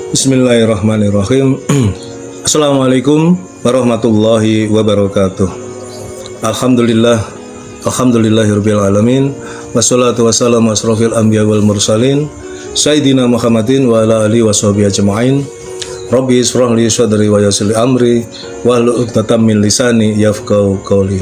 Bismillahirrahmanirrahim. Assalamualaikum warahmatullahi wabarakatuh. Alhamdulillahirabbil alamin. Wassalatu wassalamu asrofil anbiya wal mursalin Sayyidina Muhammadin wa ala alihi washabihi ajma'in. Rabbi ishrah li sadri wa yassir li amri wahlul 'uqdatam min lisani yafqahu qawli.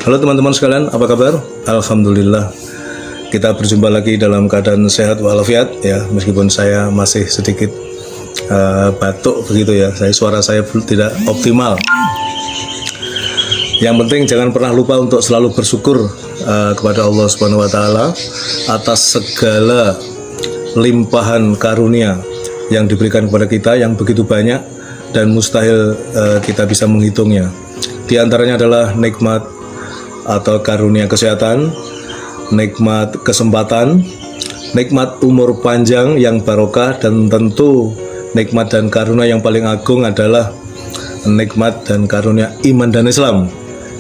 Halo teman-teman sekalian, apa kabar? Alhamdulillah. Kita berjumpa lagi dalam keadaan sehat walafiat ya, meskipun saya masih sedikit batuk begitu ya. Suara saya tidak optimal. Yang penting jangan pernah lupa untuk selalu bersyukur kepada Allah Subhanahu wa taala atas segala limpahan karunia yang diberikan kepada kita yang begitu banyak dan mustahil kita bisa menghitungnya. Di antaranya adalah nikmat atau karunia kesehatan, nikmat kesempatan, nikmat umur panjang yang barokah, dan tentu nikmat dan karunia yang paling agung adalah nikmat dan karunia iman dan Islam.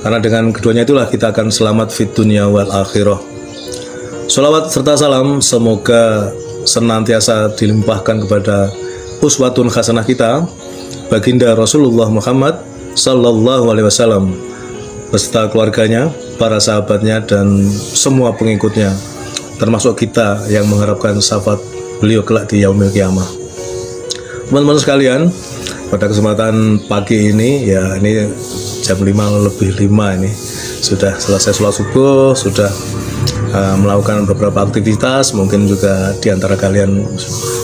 Karena dengan keduanya itulah kita akan selamat fid dunya wal akhirah. Sholawat serta salam semoga senantiasa dilimpahkan kepada uswatun hasanah kita, baginda Rasulullah Muhammad sallallahu alaihi wasallam beserta keluarganya, para sahabatnya, dan semua pengikutnya, termasuk kita yang mengharapkan syafaat beliau kelak di yaumil qiyamah. Teman-teman sekalian, pada kesempatan pagi ini ya, ini jam 5:05 ini sudah selesai sholat subuh, sudah melakukan beberapa aktivitas, mungkin juga di antara kalian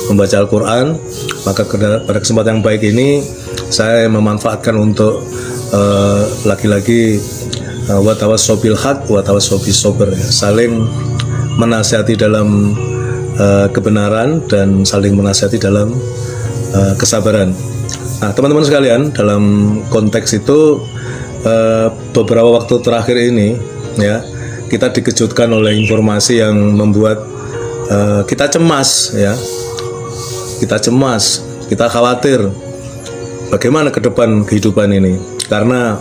membaca Al-Quran. Maka pada kesempatan yang baik ini saya memanfaatkan untuk lagi-lagi wa tawassaw bil haq wa tawassaw bis sabr, saling menasihati dalam kebenaran dan saling menasihati dalam kesabaran. Nah, teman-teman sekalian, dalam konteks itu beberapa waktu terakhir ini ya, kita dikejutkan oleh informasi yang membuat kita cemas ya. Kita cemas, kita khawatir bagaimana ke depan kehidupan ini, karena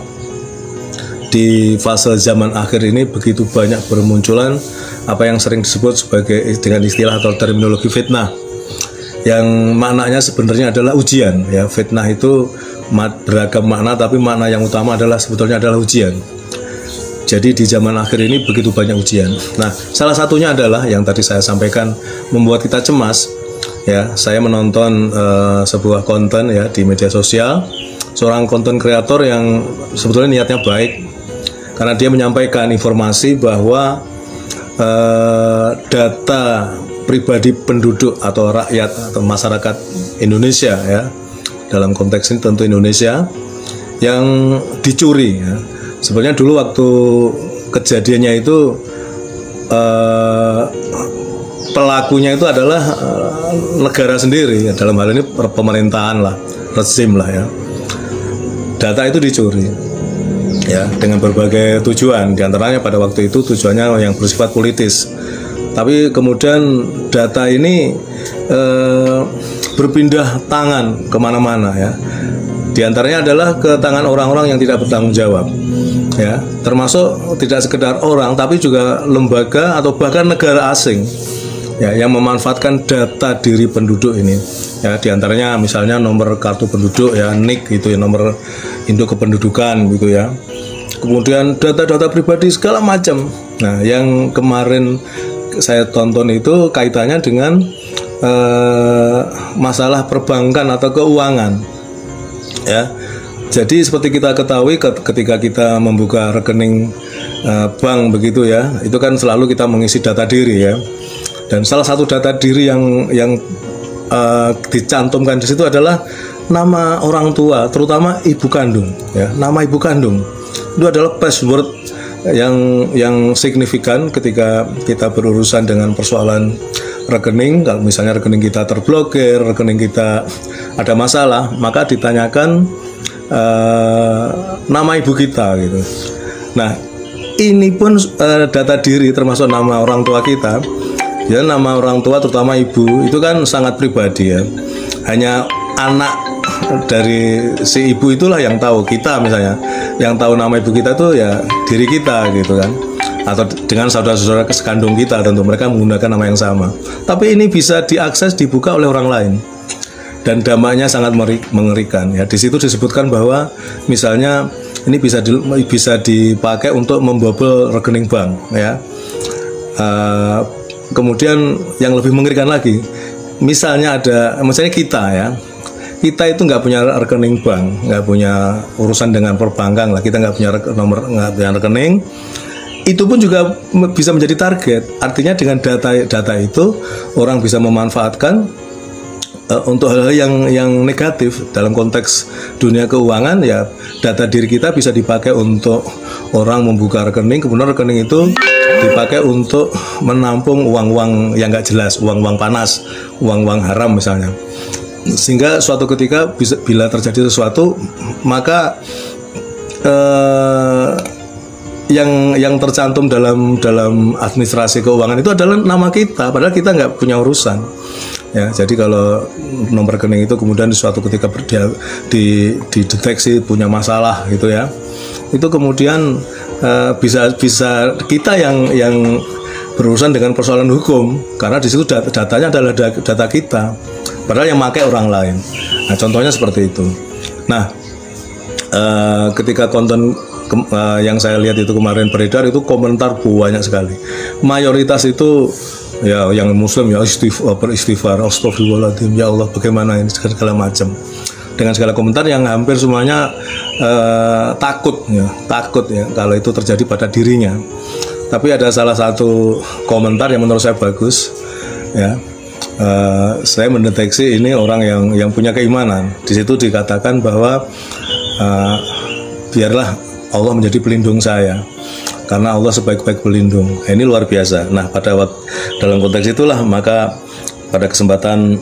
di fase zaman akhir ini begitu banyak bermunculan apa yang sering disebut sebagai dengan istilah atau terminologi fitnah, yang maknanya sebenarnya adalah ujian ya. Fitnah itu beragam makna, tapi makna yang utama adalah sebetulnya adalah ujian. Jadi di zaman akhir ini begitu banyak ujian. Nah, salah satunya adalah yang tadi saya sampaikan membuat kita cemas ya. Saya menonton sebuah konten ya di media sosial, seorang konten kreator yang sebetulnya niatnya baik, karena dia menyampaikan informasi bahwa data pribadi penduduk atau rakyat atau masyarakat Indonesia ya, dalam konteks ini tentu Indonesia, yang dicuri ya. Sebenarnya dulu waktu kejadiannya itu pelakunya itu adalah negara sendiri ya, dalam hal ini pemerintahan lah, rezim lah ya. Data itu dicuri ya, dengan berbagai tujuan, diantaranya pada waktu itu tujuannya yang bersifat politis. Tapi kemudian data ini berpindah tangan kemana-mana ya. Di antaranya adalah ke tangan orang-orang yang tidak bertanggung jawab ya, termasuk tidak sekedar orang, tapi juga lembaga atau bahkan negara asing ya, yang memanfaatkan data diri penduduk ini ya. Di antaranya misalnya nomor kartu penduduk ya, NIK gitu ya, nomor induk kependudukan gitu ya. Kemudian data-data pribadi segala macam. Nah, yang kemarin saya tonton itu kaitannya dengan masalah perbankan atau keuangan ya. Jadi seperti kita ketahui, ketika kita membuka rekening bank begitu ya, itu kan selalu kita mengisi data diri ya. Dan salah satu data diri yang dicantumkan di situ adalah nama orang tua, terutama ibu kandung ya. Nama ibu kandung itu adalah password yang signifikan ketika kita berurusan dengan persoalan rekening. Kalau misalnya rekening kita terblokir, rekening kita ada masalah, maka ditanyakan nama ibu kita gitu. Nah, ini pun data diri termasuk nama orang tua kita ya. Nama orang tua terutama ibu itu kan sangat pribadi ya. Hanya anak dari si ibu itulah yang tahu. Kita misalnya yang tahu nama ibu kita tuh ya diri kita gitu kan. atau dengan saudara-saudara sekandung kita, tentu mereka menggunakan nama yang sama. Tapi ini bisa diakses, dibuka oleh orang lain, dan dampaknya sangat mengerikan. Ya, di situ disebutkan bahwa misalnya ini bisa dipakai untuk membobol rekening bank. Ya, kemudian yang lebih mengerikan lagi, misalnya kita ya. Kita itu nggak punya rekening bank, nggak punya urusan dengan perbankan lah, kita nggak punya nggak punya rekening, itu pun juga bisa menjadi target. Artinya dengan data itu orang bisa memanfaatkan untuk hal-hal yang negatif. Dalam konteks dunia keuangan, ya data diri kita bisa dipakai untuk orang membuka rekening, kemudian rekening itu dipakai untuk menampung uang-uang yang nggak jelas, uang-uang panas, uang-uang haram misalnya. Sehingga suatu ketika bila terjadi sesuatu, maka yang tercantum dalam administrasi keuangan itu adalah nama kita, padahal kita nggak punya urusan. Ya, jadi kalau nomor rekening itu kemudian di suatu ketika dideteksi punya masalah gitu ya, itu kemudian bisa kita yang berurusan dengan persoalan hukum, karena di situ datanya adalah data kita. Padahal yang pakai orang lain. Nah, contohnya seperti itu. Nah, ketika konten yang saya lihat itu kemarin beredar, itu komentar banyak sekali. Mayoritas itu ya yang Muslim ya beristighfar, astagfirullahaladzim, ya Allah bagaimana ini, segala macam. Dengan segala komentar yang hampir semuanya takut ya kalau itu terjadi pada dirinya. Tapi ada salah satu komentar yang menurut saya bagus ya. Saya mendeteksi ini orang yang punya keimanan. Di situ dikatakan bahwa biarlah Allah menjadi pelindung saya, karena Allah sebaik-baik pelindung. Ini luar biasa. Nah, dalam konteks itulah maka pada kesempatan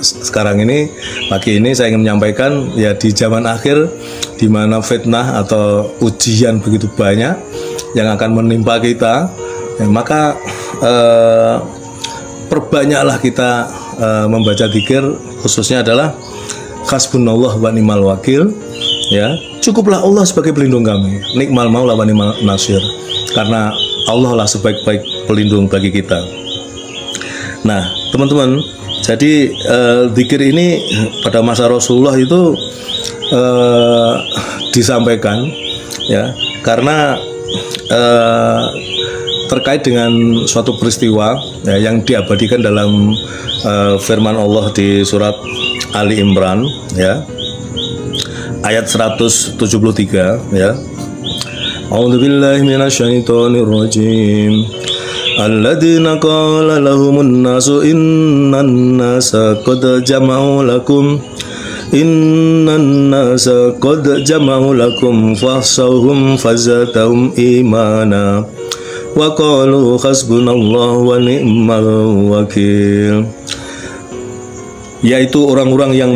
sekarang ini, pagi ini saya ingin menyampaikan ya, di zaman akhir di mana fitnah atau ujian begitu banyak yang akan menimpa kita, ya, maka perbanyaklah kita membaca dzikir, khususnya adalah hasbunallah wa ni'mal wakil, ya, cukuplah Allah sebagai pelindung kami, nikmal maula wa ni'mal nasir, karena Allah lah sebaik-baik pelindung bagi kita. Nah, teman-teman, jadi dzikir ini pada masa Rasulullah itu disampaikan ya, karena terkait dengan suatu peristiwa ya, yang diabadikan dalam firman Allah di surat Ali Imran ya, ayat 173 ya. A'udzubillahi minasyaitonir rajim. Alladzina qala lahumun nasu innan nasa qad jama'u lakum fahsawhum fazadahum imana wa qalu hasbunallahu wa ni'mal wakil. Yaitu orang-orang yang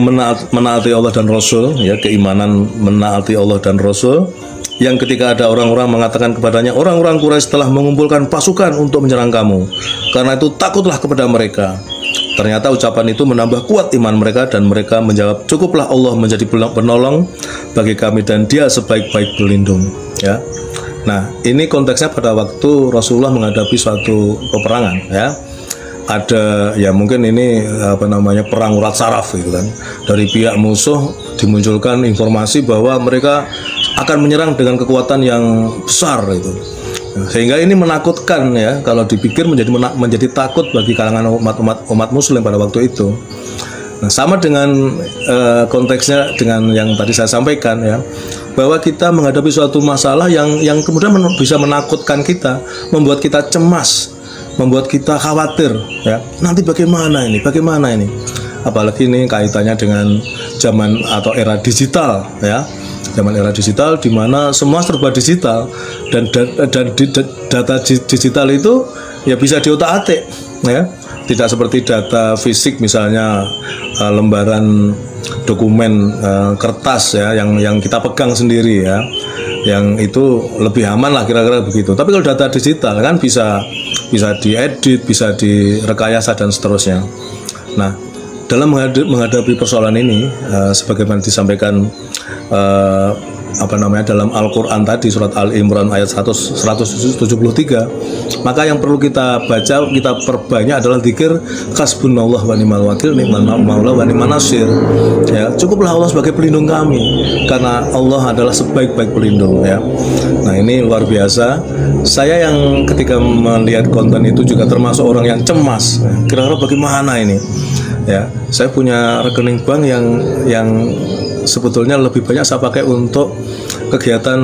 menaati Allah dan Rasul ya, keimanan menaati Allah dan Rasul, yang ketika ada orang-orang mengatakan kepadanya, orang-orang Quraisy telah mengumpulkan pasukan untuk menyerang kamu, karena itu takutlah kepada mereka. Ternyata ucapan itu menambah kuat iman mereka, dan mereka menjawab, cukuplah Allah menjadi penolong bagi kami, dan Dia sebaik-baik pelindung ya. Nah, ini konteksnya pada waktu Rasulullah menghadapi suatu peperangan ya. Ada ya, mungkin ini perang urat saraf gitu kan. Dari pihak musuh dimunculkan informasi bahwa mereka akan menyerang dengan kekuatan yang besar itu. Sehingga ini menakutkan ya, kalau dipikir menjadi takut bagi kalangan umat muslim pada waktu itu. Nah, sama dengan konteksnya dengan yang tadi saya sampaikan ya, bahwa kita menghadapi suatu masalah yang kemudian bisa menakutkan kita, membuat kita cemas, membuat kita khawatir ya. Nanti bagaimana ini? Apalagi ini kaitannya dengan zaman atau era digital ya. Zaman era digital di mana semua serba digital, dan data digital itu ya bisa diotak-atik ya. Tidak seperti data fisik, misalnya lembaran dokumen kertas ya, yang kita pegang sendiri ya, yang itu lebih aman lah kira-kira begitu. Tapi kalau data digital kan bisa diedit, bisa direkayasa dan seterusnya. Nah, dalam menghadapi persoalan ini, sebagaimana disampaikan dalam Al-Quran tadi, surat Al-Imran ayat 173, maka yang perlu kita baca, kita perbanyak adalah zikir hasbunallah wa ni'mal wakil, ni'mal maula wa ni'man nasir. Ya, cukuplah Allah sebagai pelindung kami, karena Allah adalah sebaik-baik pelindung. Ya, nah ini luar biasa. Saya yang ketika melihat konten itu juga termasuk orang yang cemas. Kira-kira bagaimana ini? Ya, saya punya rekening bank yang sebetulnya lebih banyak saya pakai untuk kegiatan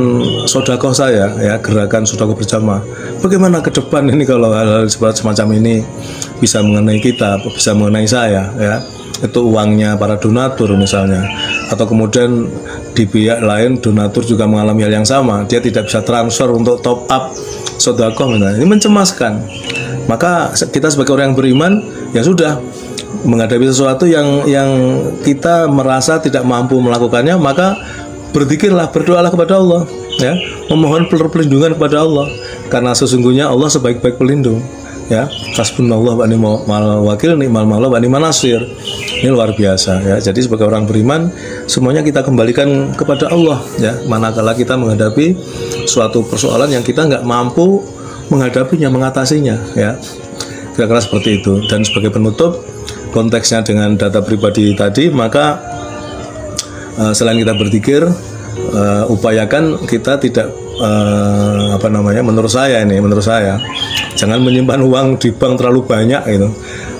sodakoh saya, ya, gerakan sodakoh bersama. Bagaimana ke depan ini kalau hal-hal semacam ini bisa mengenai kita, bisa mengenai saya, ya, itu uangnya para donatur misalnya, atau kemudian di pihak lain donatur juga mengalami hal yang sama, dia tidak bisa transfer untuk top up sodakoh misalnya. Ini mencemaskan. Maka kita sebagai orang yang beriman, ya sudah, menghadapi sesuatu yang kita merasa tidak mampu melakukannya, maka berzikirlah, berdoalah kepada Allah, ya, memohon perlindungan kepada Allah, karena sesungguhnya Allah sebaik-baik pelindung. Ya, hasbunallah wa ni'mal wakil, ni'mal maula wa ni'man nasir. Ini luar biasa, ya. Jadi sebagai orang beriman, semuanya kita kembalikan kepada Allah, ya, manakala kita menghadapi suatu persoalan yang kita nggak mampu menghadapinya, mengatasinya, ya. Kira-kira seperti itu. Dan sebagai penutup, konteksnya dengan data pribadi tadi, maka selain kita berzikir, upayakan kita tidak menurut saya jangan menyimpan uang di bank terlalu banyak gitu.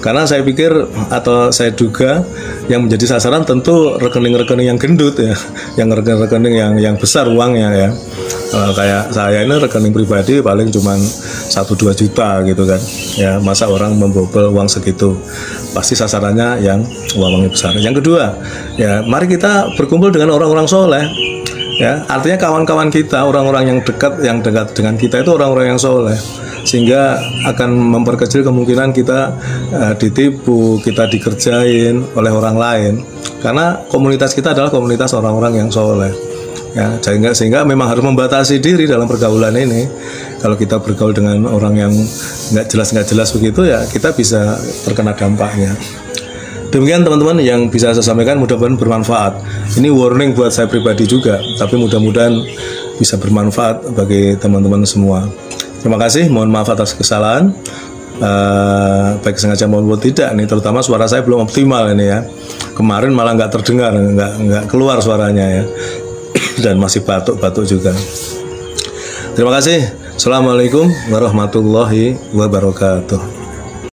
Karena saya pikir atau saya duga yang menjadi sasaran tentu rekening-rekening yang gendut, ya, yang rekening yang besar uangnya, ya. Kayak saya ini rekening pribadi paling cuman 1-2 juta gitu kan, ya, masa orang membobol uang segitu, pasti sasarannya yang uangnya besar. Yang kedua, ya, mari kita berkumpul dengan orang-orang soleh, ya, artinya kawan-kawan kita, orang-orang yang dekat dengan kita itu orang-orang yang soleh, sehingga akan memperkecil kemungkinan kita ditipu, kita dikerjain oleh orang lain, karena komunitas kita adalah komunitas orang-orang yang soleh. Ya, sehingga memang harus membatasi diri dalam pergaulan ini. Kalau kita bergaul dengan orang yang nggak jelas begitu, ya, kita bisa terkena dampaknya. Demikian teman-teman yang bisa saya sampaikan, mudah-mudahan bermanfaat. Ini warning buat saya pribadi juga, tapi mudah-mudahan bisa bermanfaat bagi teman-teman semua. Terima kasih, mohon maaf atas kesalahan, baik sengaja maupun tidak nih, terutama suara saya belum optimal ini, ya. Kemarin malah nggak terdengar, nggak keluar suaranya, ya. Dan masih batuk-batuk juga. Terima kasih. Assalamualaikum warahmatullahi wabarakatuh.